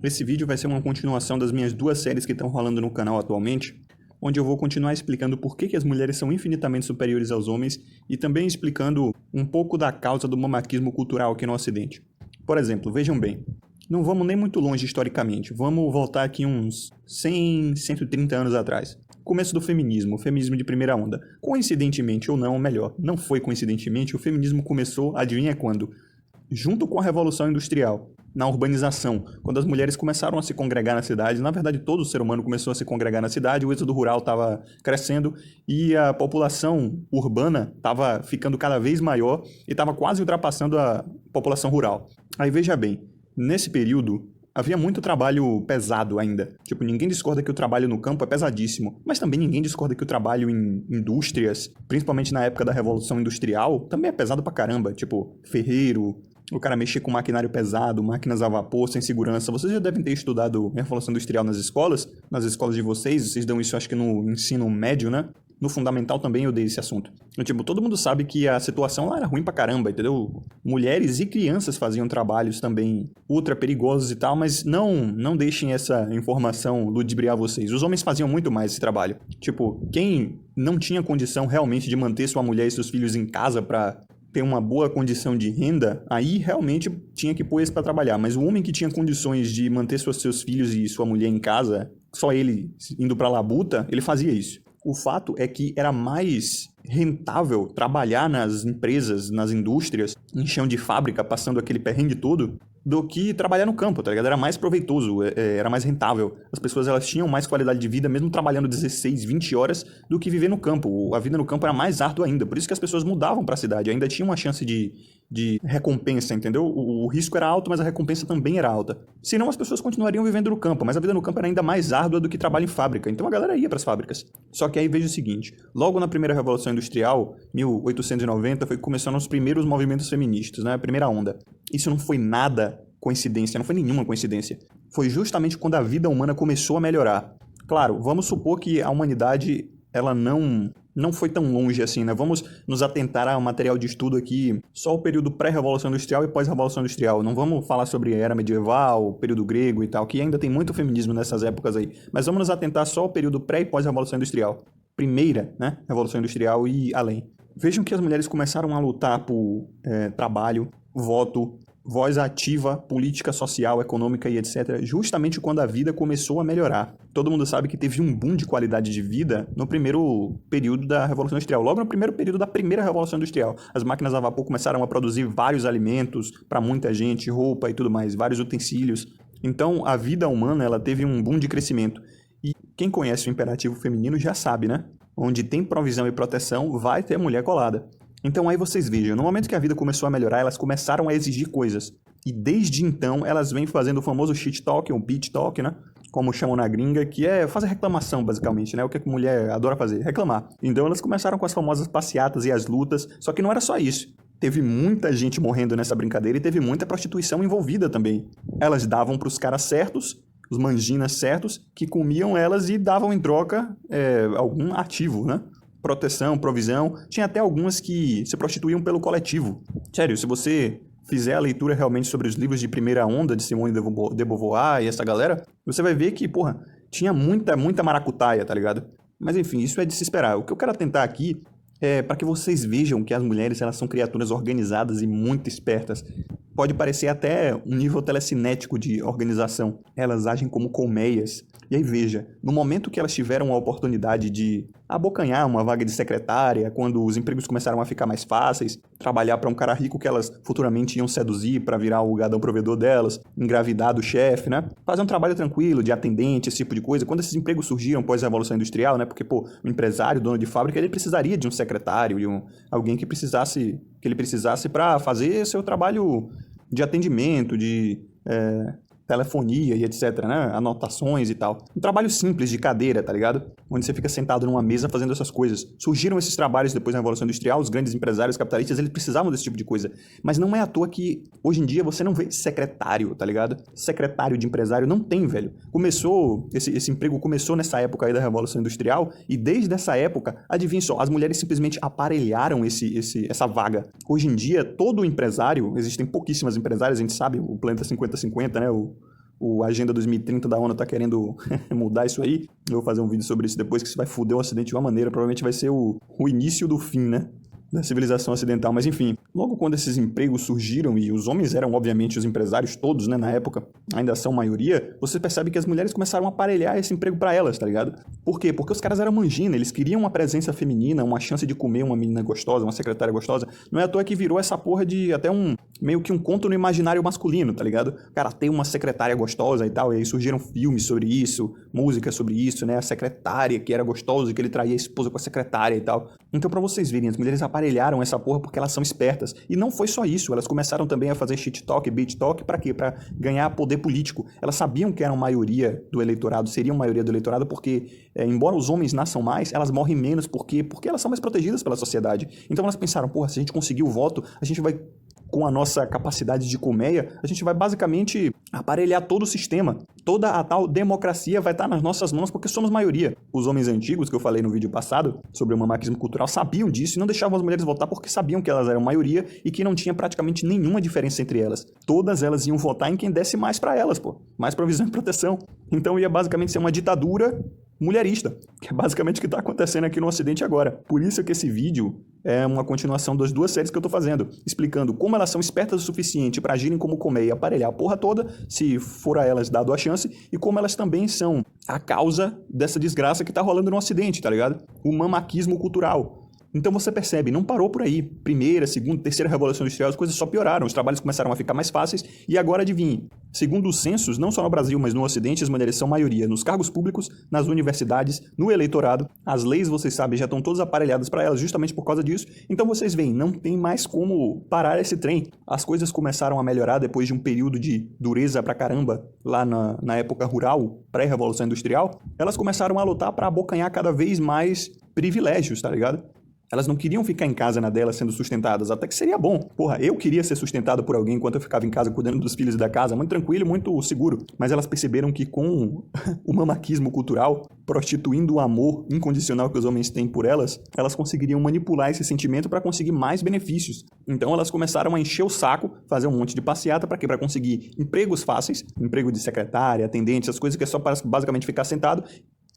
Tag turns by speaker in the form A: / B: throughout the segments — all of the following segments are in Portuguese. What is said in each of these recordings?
A: Esse vídeo vai ser uma continuação das minhas duas séries que estão rolando no canal atualmente, onde eu vou continuar explicando por que as mulheres são infinitamente superiores aos homens e também explicando um pouco da causa do mamaquismo cultural aqui no Ocidente. Por exemplo, vejam bem, não vamos nem muito longe historicamente, vamos voltar aqui uns 100, 130 anos atrás. Começo do feminismo, o feminismo de primeira onda. Coincidentemente ou não, ou melhor, não foi coincidentemente, o feminismo começou, adivinha quando? Junto com a Revolução Industrial, na urbanização, quando as mulheres começaram a se congregar na cidade, na verdade todo ser humano começou a se congregar na cidade, o êxodo rural estava crescendo e a população urbana estava ficando cada vez maior e estava quase ultrapassando a população rural. Aí veja bem, nesse período havia muito trabalho pesado ainda. Tipo, ninguém discorda que o trabalho no campo é pesadíssimo, mas também ninguém discorda que o trabalho em indústrias, principalmente na época da Revolução Industrial, também é pesado pra caramba. Tipo, ferreiro, o cara mexer com maquinário pesado, máquinas a vapor, sem segurança. Vocês já devem ter estudado Revolução Industrial nas escolas de vocês dão isso acho que no ensino médio, né? No fundamental também eu dei esse assunto. Tipo, todo mundo sabe que a situação lá era ruim pra caramba, entendeu? Mulheres e crianças faziam trabalhos também ultra perigosos e tal, mas não deixem essa informação ludibriar vocês. Os homens faziam muito mais esse trabalho. Tipo, quem não tinha condição realmente de manter sua mulher e seus filhos em casa pra ter uma boa condição de renda, aí realmente tinha que pôr eles pra trabalhar. Mas o homem que tinha condições de manter seus filhos e sua mulher em casa, só ele indo pra labuta, ele fazia isso. O fato é que era mais rentável trabalhar nas empresas, nas indústrias, em chão de fábrica, passando aquele perrengue todo, do que trabalhar no campo, tá ligado? Era mais proveitoso, era mais rentável. As pessoas elas tinham mais qualidade de vida, mesmo trabalhando 16, 20 horas, do que viver no campo. A vida no campo era mais árdua ainda, por isso que as pessoas mudavam para a cidade, ainda tinha uma chance de recompensa, entendeu? O risco era alto, mas a recompensa também era alta. Senão as pessoas continuariam vivendo no campo, mas a vida no campo era ainda mais árdua do que trabalho em fábrica, então a galera ia para as fábricas. Só que aí veja o seguinte, logo na primeira Revolução Industrial, 1890, foi que começaram os primeiros movimentos feministas, né? A primeira onda. Isso não foi nada coincidência, não foi nenhuma coincidência. Foi justamente quando a vida humana começou a melhorar. Claro, vamos supor que a humanidade ela não foi tão longe assim, né? Vamos nos atentar ao material de estudo aqui, só o período pré-revolução industrial e pós-revolução industrial. Não vamos falar sobre a era medieval, período grego e tal, que ainda tem muito feminismo nessas épocas aí. Mas vamos nos atentar só ao período pré- e pós-revolução industrial. Primeira, né? Revolução industrial e além. Vejam que as mulheres começaram a lutar por trabalho, voto, voz ativa, política social, econômica e etc., justamente quando a vida começou a melhorar. Todo mundo sabe que teve um boom de qualidade de vida no primeiro período da Revolução Industrial, logo no primeiro período da primeira Revolução Industrial. As máquinas a vapor começaram a produzir vários alimentos para muita gente, roupa e tudo mais, vários utensílios. Então, a vida humana ela teve um boom de crescimento. E quem conhece o imperativo feminino já sabe, né? Onde tem provisão e proteção, vai ter mulher colada. Então aí vocês vejam, no momento que a vida começou a melhorar, elas começaram a exigir coisas. E desde então, elas vêm fazendo o famoso shit talk, ou bitch talk, né? Como chamam na gringa, que é fazer reclamação, basicamente, né? O que a mulher adora fazer? Reclamar. Então elas começaram com as famosas passeatas e as lutas, só que não era só isso. Teve muita gente morrendo nessa brincadeira e teve muita prostituição envolvida também. Elas davam pros caras certos, os manginas certos, que comiam elas e davam em troca algum ativo, né? Proteção, provisão. Tinha até algumas que se prostituíam pelo coletivo. Sério, se você fizer a leitura realmente sobre os livros de primeira onda de Simone de Beauvoir e essa galera, você vai ver que, porra, tinha muita maracutaia, tá ligado? Mas enfim, isso é de se esperar. O que eu quero atentar aqui é para que vocês vejam que as mulheres elas são criaturas organizadas e muito espertas. Pode parecer até um nível telecinético de organização. Elas agem como colmeias. E aí veja, no momento que elas tiveram a oportunidade de abocanhar uma vaga de secretária, quando os empregos começaram a ficar mais fáceis, trabalhar para um cara rico que elas futuramente iam seduzir para virar o gadão provedor delas, engravidar do chefe, né? Fazer um trabalho tranquilo, de atendente, esse tipo de coisa. Quando esses empregos surgiram pós-revolução industrial, né? Porque, pô, o empresário, dono de fábrica, ele precisaria de um secretário, de alguém que ele precisasse para fazer seu trabalho de atendimento, de telefonia e etc, né? Anotações e tal. Um trabalho simples de cadeira, tá ligado? Onde você fica sentado numa mesa fazendo essas coisas. Surgiram esses trabalhos depois da Revolução Industrial, os grandes empresários capitalistas, eles precisavam desse tipo de coisa. Mas não é à toa que, hoje em dia, você não vê secretário, tá ligado? Secretário de empresário não tem, velho. Esse emprego começou nessa época aí da Revolução Industrial, e desde essa época, adivinha só, as mulheres simplesmente aparelharam essa vaga. Hoje em dia, todo empresário, existem pouquíssimas empresárias, a gente sabe, o planeta 50-50, né? a Agenda 2030 da ONU tá querendo mudar isso aí. Eu vou fazer um vídeo sobre isso depois, que isso vai foder o Ocidente de uma maneira. Provavelmente vai ser o início do fim, né? Da civilização ocidental, mas enfim, logo quando esses empregos surgiram e os homens eram obviamente os empresários todos, né, na época, ainda são maioria, você percebe que as mulheres começaram a aparelhar esse emprego pra elas, tá ligado? Por quê? Porque os caras eram mangina, eles queriam uma presença feminina, uma chance de comer uma menina gostosa, uma secretária gostosa. Não é à toa que virou essa porra de até meio que um conto no imaginário masculino, tá ligado? Cara, tem uma secretária gostosa e tal, e aí surgiram filmes sobre isso, músicas sobre isso, né? A secretária que era gostosa e que ele traía a esposa com a secretária e tal. Então, pra vocês verem, as mulheres aparelharam essa porra porque elas são espertas. E não foi só isso, elas começaram também a fazer shit talk, beat talk, pra quê? Pra ganhar poder político. Elas sabiam que eram maioria do eleitorado, seriam maioria do eleitorado, porque, embora os homens nasçam mais, elas morrem menos, porque elas são mais protegidas pela sociedade. Então elas pensaram, porra, se a gente conseguir o voto, a gente vai, com a nossa capacidade de colmeia, a gente vai basicamente aparelhar todo o sistema. Toda a tal democracia vai estar nas nossas mãos porque somos maioria. Os homens antigos, que eu falei no vídeo passado, sobre o mamaquismo cultural, sabiam disso e não deixavam as mulheres votar porque sabiam que elas eram maioria e que não tinha praticamente nenhuma diferença entre elas. Todas elas iam votar em quem desse mais pra elas, pô. Mais provisão e proteção. Então ia basicamente ser uma ditadura mulherista, que é basicamente o que está acontecendo aqui no Ocidente agora. Por isso que esse vídeo é uma continuação das duas séries que eu estou fazendo, explicando como elas são espertas o suficiente para agirem como colmeia e aparelhar a porra toda, se for a elas dado a chance, e como elas também são a causa dessa desgraça que está rolando no Ocidente, tá ligado? O mamaquismo cultural. Então você percebe, não parou por aí. Primeira, segunda, terceira revolução industrial, as coisas só pioraram, os trabalhos começaram a ficar mais fáceis e agora adivinhe. Segundo os censos, não só no Brasil, mas no Ocidente, as mulheres são maioria nos cargos públicos, nas universidades, no eleitorado. As leis, vocês sabem, já estão todas aparelhadas para elas justamente por causa disso. Então vocês veem, não tem mais como parar esse trem. As coisas começaram a melhorar depois de um período de dureza pra caramba, lá na época rural, pré-revolução industrial. Elas começaram a lutar para abocanhar cada vez mais privilégios, tá ligado? Elas não queriam ficar em casa na dela sendo sustentadas, até que seria bom. Porra, eu queria ser sustentado por alguém enquanto eu ficava em casa cuidando dos filhos da casa, muito tranquilo, muito seguro. Mas elas perceberam que com o mamaquismo cultural, prostituindo o amor incondicional que os homens têm por elas, elas conseguiriam manipular esse sentimento para conseguir mais benefícios. Então elas começaram a encher o saco, fazer um monte de passeata, para quê? Para conseguir empregos fáceis, emprego de secretária, atendente, essas coisas que é só para basicamente ficar sentado.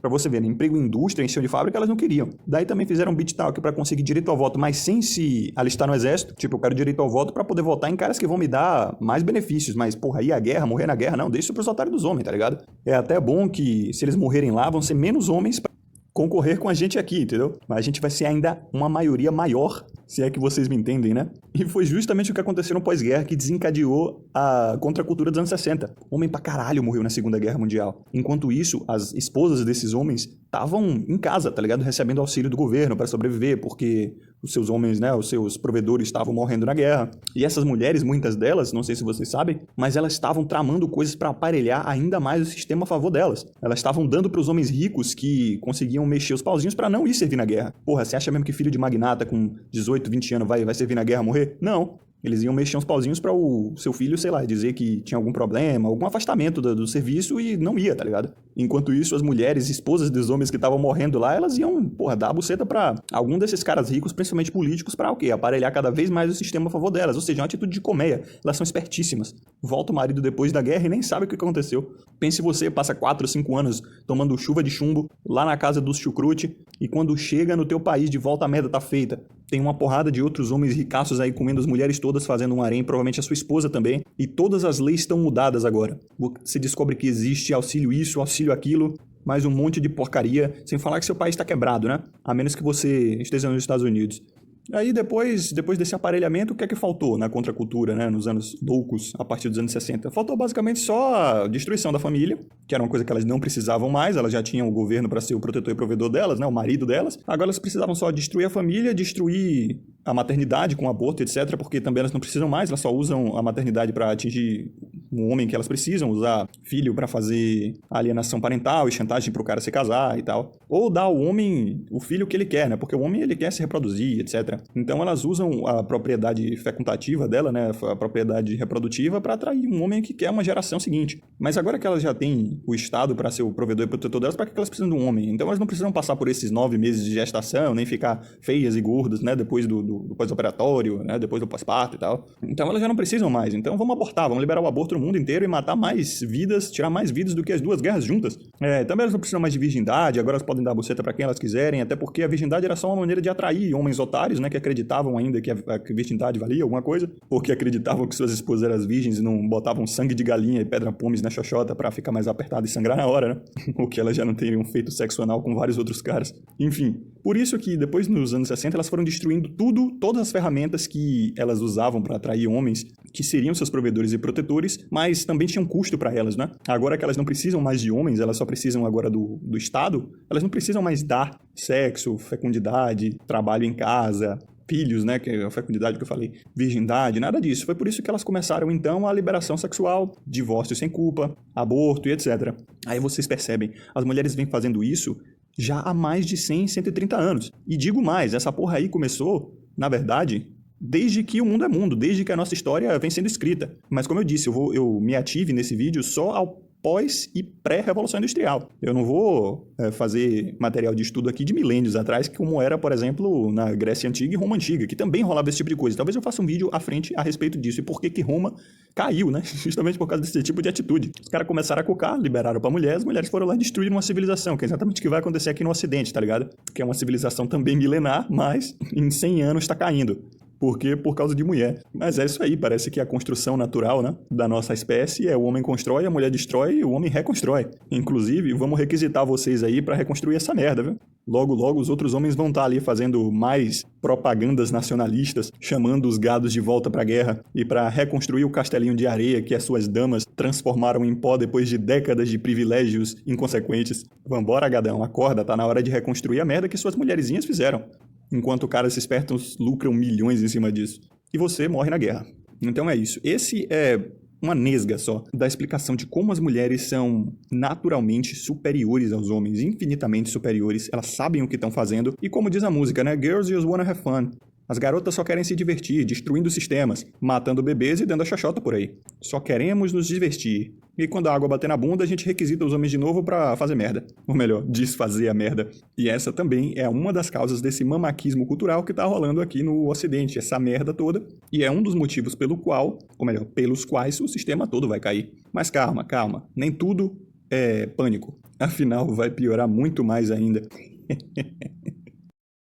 A: Pra você ver, né? Emprego em indústria, em chão de fábrica, elas não queriam. Daí também fizeram um beat talk pra conseguir direito ao voto, mas sem se alistar no exército. Tipo, eu quero direito ao voto pra poder votar em caras que vão me dar mais benefícios. Mas, porra, ir à guerra, morrer na guerra, não. Deixa isso pros otários dos homens, tá ligado? É até bom que, se eles morrerem lá, vão ser menos homens pra concorrer com a gente aqui, entendeu? Mas a gente vai ser ainda uma maioria maior, se é que vocês me entendem, né? E foi justamente o que aconteceu no pós-guerra que desencadeou a contracultura dos anos 60. Homem pra caralho morreu na Segunda Guerra Mundial. Enquanto isso, as esposas desses homens estavam em casa, tá ligado? Recebendo auxílio do governo para sobreviver, porque os seus homens, né, os seus provedores estavam morrendo na guerra. E essas mulheres, muitas delas, não sei se vocês sabem, mas elas estavam tramando coisas para aparelhar ainda mais o sistema a favor delas. Elas estavam dando para os homens ricos que conseguiam mexer os pauzinhos para não ir servir na guerra. Porra, você acha mesmo que filho de magnata com 18, 20 anos vai servir na guerra morrer? Não. Eles iam mexer uns pauzinhos para o seu filho, sei lá, dizer que tinha algum problema, algum afastamento do serviço e não ia, tá ligado? Enquanto isso, as mulheres, esposas dos homens que estavam morrendo lá, elas iam, porra, dar a buceta pra algum desses caras ricos, principalmente políticos, pra o quê? Aparelhar cada vez mais o sistema a favor delas. Ou seja, uma atitude de colmeia. Elas são espertíssimas. Volta o marido depois da guerra e nem sabe o que aconteceu. Pense você, passa 4 ou 5 anos tomando chuva de chumbo lá na casa dos chucrute e quando chega no teu país de volta a merda tá feita. Tem uma porrada de outros homens ricaços aí comendo as mulheres todas fazendo um harém, provavelmente a sua esposa também. E todas as leis estão mudadas agora. Você descobre que existe auxílio isso, auxílio aquilo, mais um monte de porcaria, sem falar que seu país está quebrado, né? A menos que você esteja nos Estados Unidos. Aí depois desse aparelhamento, o que é que faltou na contracultura, né, nos anos loucos, a partir dos anos 60? Faltou basicamente só a destruição da família, que era uma coisa que elas não precisavam mais, elas já tinham o governo para ser o protetor e provedor delas, né, o marido delas. Agora elas precisavam só destruir a família, destruir a maternidade com aborto, etc., porque também elas não precisam mais, elas só usam a maternidade para atingir o homem que elas precisam, usar filho para fazer alienação parental e chantagem para o cara se casar e tal. Ou dar ao homem o filho que ele quer, né, porque o homem ele quer se reproduzir, etc. Então elas usam a propriedade fecundativa dela, né, a propriedade reprodutiva, para atrair um homem que quer uma geração seguinte. Mas agora que elas já têm o Estado para ser o provedor e protetor delas, para que elas precisam de um homem? Então elas não precisam passar por esses 9 meses de gestação, nem ficar feias e gordas, né, depois do pós-operatório, né, depois do pós-parto e tal. Então elas já não precisam mais. Então vamos abortar, vamos liberar o aborto no mundo inteiro e matar mais vidas, tirar mais vidas do que as duas guerras juntas. Também elas não precisam mais de virgindade, agora elas podem dar buceta pra quem elas quiserem, até porque a virgindade era só uma maneira de atrair homens otários, né, que acreditavam ainda que a virgindade valia alguma coisa, porque acreditavam que suas esposas eram virgens e não botavam sangue de galinha e pedra-pomes na xoxota pra ficar mais apertado e sangrar na hora, né? O que elas já não teriam feito sexo anal com vários outros caras. Enfim, por isso que depois nos anos 60 elas foram destruindo todas as ferramentas que elas usavam para atrair homens que seriam seus provedores e protetores, mas também tinham custo para elas, né? Agora que elas não precisam mais de homens, elas só precisam agora do Estado, elas não precisam mais dar sexo, fecundidade, trabalho em casa, filhos, né, que é a fecundidade que eu falei, virgindade, nada disso. Foi por isso que elas começaram, então, a liberação sexual, divórcio sem culpa, aborto e etc. Aí vocês percebem, as mulheres vêm fazendo isso já há mais de 100, 130 anos. E digo mais, essa porra aí começou, na verdade, desde que o mundo é mundo, desde que a nossa história vem sendo escrita. Mas como eu disse, eu me ative nesse vídeo só ao pós e pré-revolução industrial. Eu não vou fazer material de estudo aqui de milênios atrás, como era, por exemplo, na Grécia Antiga e Roma Antiga, que também rolava esse tipo de coisa. Talvez eu faça um vídeo à frente a respeito disso e por que Roma caiu, né? Justamente por causa desse tipo de atitude. Os caras começaram a cocar, liberaram pra mulher, as mulheres foram lá e destruíram uma civilização, que é exatamente o que vai acontecer aqui no Ocidente, tá ligado? Que é uma civilização também milenar, mas em 100 anos tá caindo. Porque por causa de mulher. Mas é isso aí, parece que a construção natural, né, da nossa espécie é o homem constrói, a mulher destrói e o homem reconstrói. Inclusive, vamos requisitar vocês aí pra reconstruir essa merda, viu? Logo, logo, os outros homens vão estar ali fazendo mais propagandas nacionalistas, chamando os gados de volta pra guerra e pra reconstruir o castelinho de areia que as suas damas transformaram em pó depois de décadas de privilégios inconsequentes. Vambora, gadão, acorda, tá na hora de reconstruir a merda que suas mulherzinhas fizeram. Enquanto caras espertos lucram milhões em cima disso. E você morre na guerra. Então é isso. Esse é uma nesga só da explicação de como as mulheres são naturalmente superiores aos homens, infinitamente superiores. Elas sabem o que estão fazendo. E como diz a música, né? Girls just wanna have fun. As garotas só querem se divertir, destruindo sistemas, matando bebês e dando a xoxota por aí. Só queremos nos divertir. E quando a água bater na bunda, a gente requisita os homens de novo pra fazer merda. Ou melhor, desfazer a merda. E essa também é uma das causas desse mamaquismo cultural que tá rolando aqui no Ocidente, essa merda toda. E é um dos motivos pelos quais o sistema todo vai cair. Mas calma, calma. Nem tudo é pânico. Afinal, vai piorar muito mais ainda.